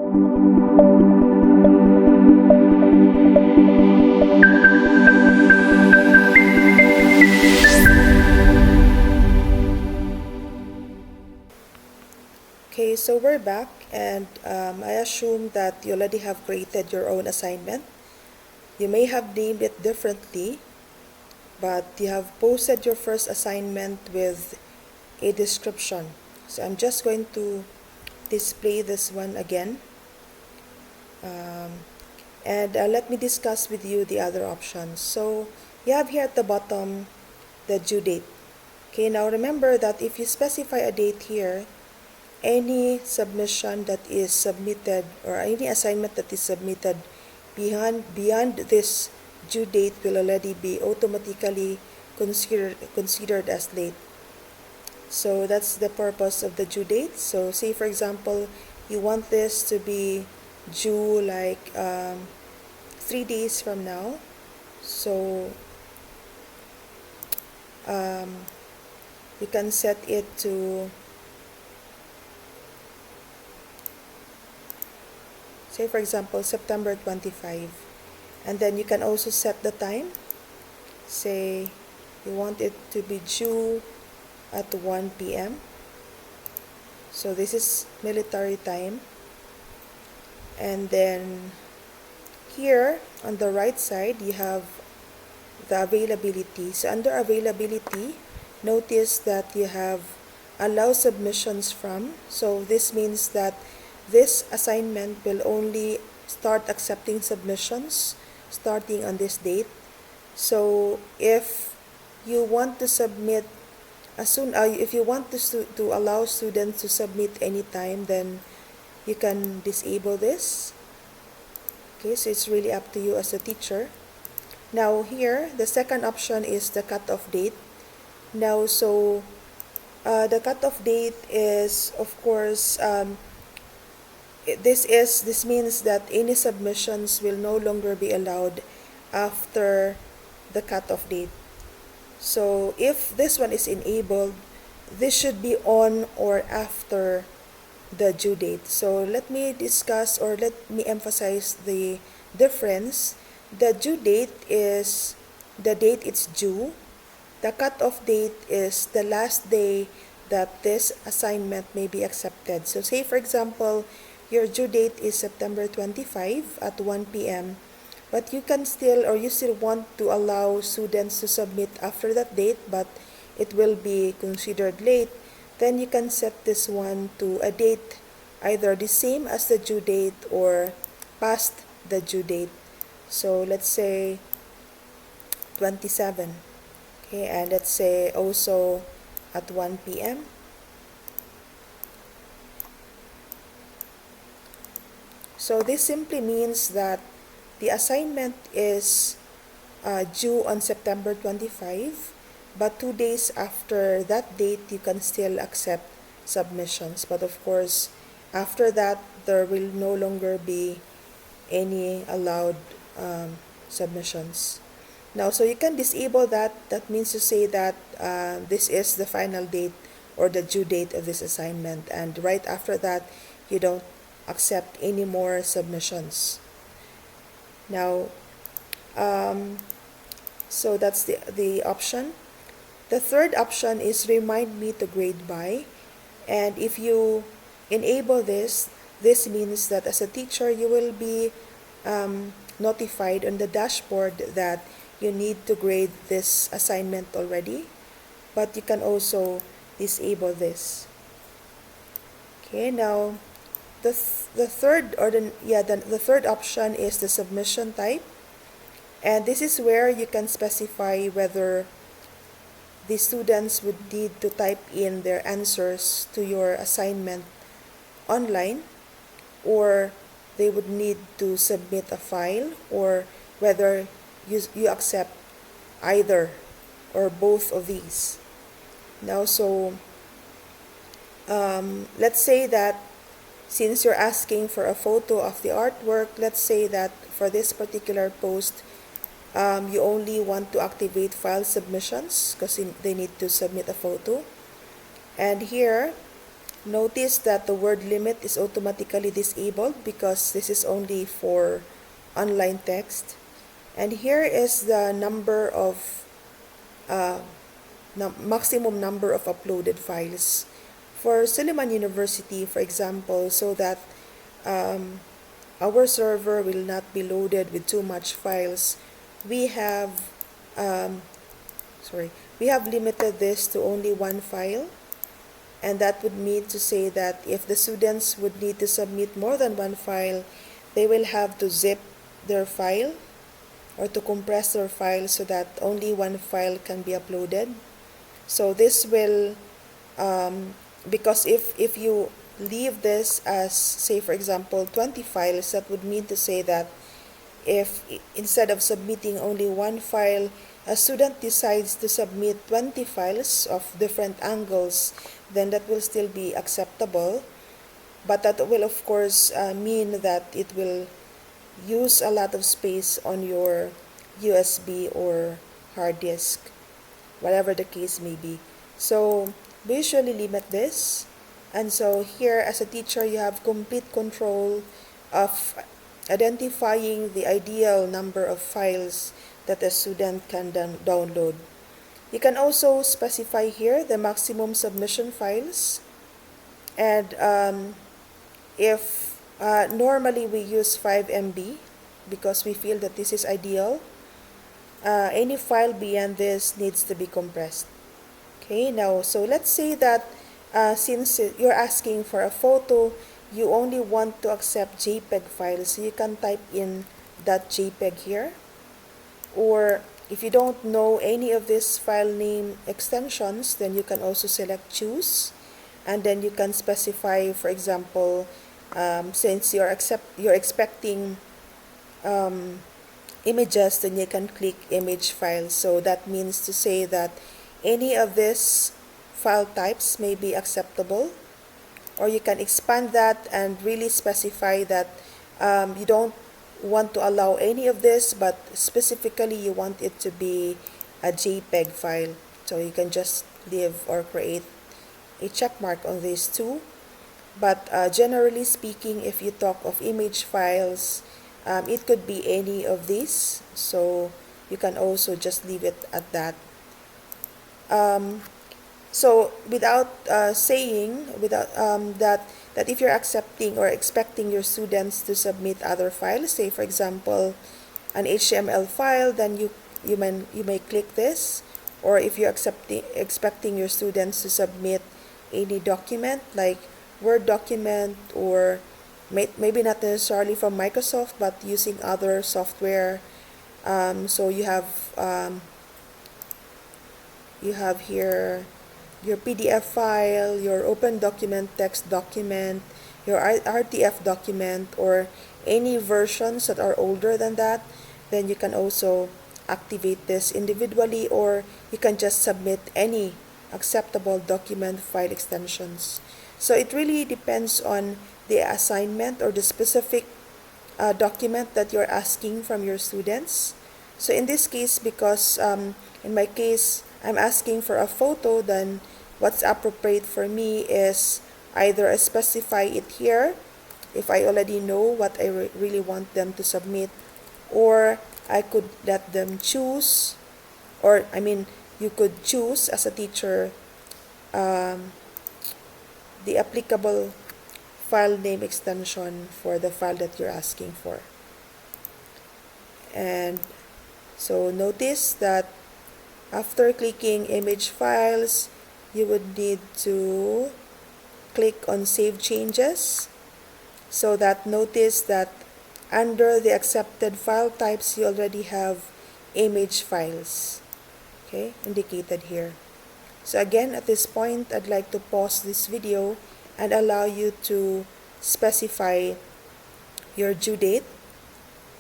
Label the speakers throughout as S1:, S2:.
S1: Okay, so we're back, and I assume that you already have created your own assignment. You may have named it differently, but you have posted your first assignment with a description. So I'm just going to display this one again. And let me discuss with you the other options. So you have here at the bottom the due date. Okay, now remember that if you specify a date here, any submission that is submitted or any assignment that is submitted beyond this due date will already be automatically considered as late. So that's the purpose of the due date. So say for example, you want this to be due like 3 days from now. So you can set it to, say for example, September 25. And then you can also set the time. Say you want it to be due at 1 p.m. So this is military time. And then here on the right side, you have the availability. So under availability, notice that you have allow submissions from. So this means that this assignment will only start accepting submissions starting on this date. So if you want to submit if you want to allow students to submit anytime, then you can disable this. Okay, so it's really up to you as a teacher. Now here, the second option is the cutoff date. Now, so the cutoff date is, of course, this means that any submissions will no longer be allowed after the cutoff date. So if this one is enabled, this should be on or after the due date. So let me discuss, or let me emphasize the difference. The due date is the date it's due. The cutoff date is the last day that this assignment may be accepted. So say for example, your due date is September 25 at 1 p.m. But you can still, or you still want to allow students to submit after that date, but it will be considered late, then you can set this one to a date either the same as the due date or past the due date. So let's say 27. Okay, and let's say also at 1 p.m. So this simply means that the assignment is due on September 25, but 2 days after that date, you can still accept submissions. But of course, after that, there will no longer be any allowed submissions. Now, so you can disable that. That means to say that this is the final date or the due date of this assignment. And right after that, you don't accept any more submissions. Now, so that's the option. The third option is remind me to grade by. And if you enable this, this means that as a teacher, you will be notified on the dashboard that you need to grade this assignment already. But you can also disable this. Okay, now the third option is the submission type, and this is where you can specify whether the students would need to type in their answers to your assignment online, or they would need to submit a file, or whether you accept either or both of these. Now, so let's say that since you're asking for a photo of the artwork, let's say that for this particular post, you only want to activate file submissions because they need to submit a photo. And here, Notice that the word limit is automatically disabled because this is only for online text. And here is the number of maximum number of uploaded files for Suleiman University, for example, so that our server will not be loaded with too much files. We have limited this to only one file, and that would mean to say that if the students would need to submit more than one file, they will have to zip their file or to compress their file so that only one file can be uploaded. So this will, because if you leave this as, say for example, 20 files, that would mean to say that if instead of submitting only one file, a student decides to submit 20 files of different angles, then that will still be acceptable. But that will of course mean that it will use a lot of space on your USB or hard disk, whatever the case may be. So we usually limit this. And so here as a teacher, you have complete control of identifying the ideal number of files that a student can download. You can also specify here the maximum submission files. And if normally we use 5 MB because we feel that this is ideal, any file beyond this needs to be compressed. Okay, now so let's say that since you're asking for a photo, you only want to accept JPEG files, so you can type in .jpeg here. Or if you don't know any of these file name extensions, then you can also select choose, and then you can specify, for example, since you're expecting images, then you can click image files. So that means to say that any of these file types may be acceptable, or you can expand that and really specify that you don't want to allow any of this, but specifically you want it to be a JPEG file. So you can just leave or create a check mark on these two. But generally speaking, if you talk of image files, it could be any of these, so you can also just leave it at that. So without saying that if you're accepting or expecting your students to submit other files, say for example an HTML file, then you may click this. Or if you're expecting your students to submit any document like Word document, or maybe not necessarily from Microsoft but using other software, so you have here your PDF file, your open document, text document, your RTF document, or any versions that are older than that, then you can also activate this individually, or you can just submit any acceptable document file extensions. So it really depends on the assignment or the specific document that you're asking from your students. So in this case, because in my case I'm asking for a photo, then what's appropriate for me is either I specify it here if I already know what I really want them to submit, or I could let them choose, or you could choose as a teacher the applicable file name extension for the file that you're asking for. And so notice that after clicking image files, you would need to click on save changes, so that notice that under the accepted file types you already have image files, okay, indicated here. So again, at this point, I'd like to pause this video and allow you to specify your due date,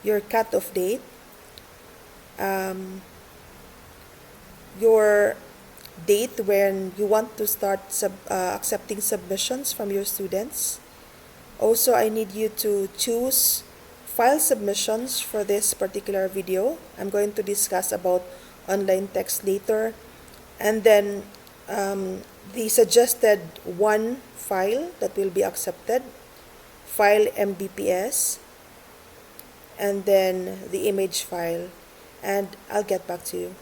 S1: your cutoff date, your date when you want to start accepting submissions from your students. Also, I need you to choose file submissions for this particular video. I'm going to discuss about online text later. And then the suggested one file that will be accepted, file mbps, and then the image file, and I'll get back to you.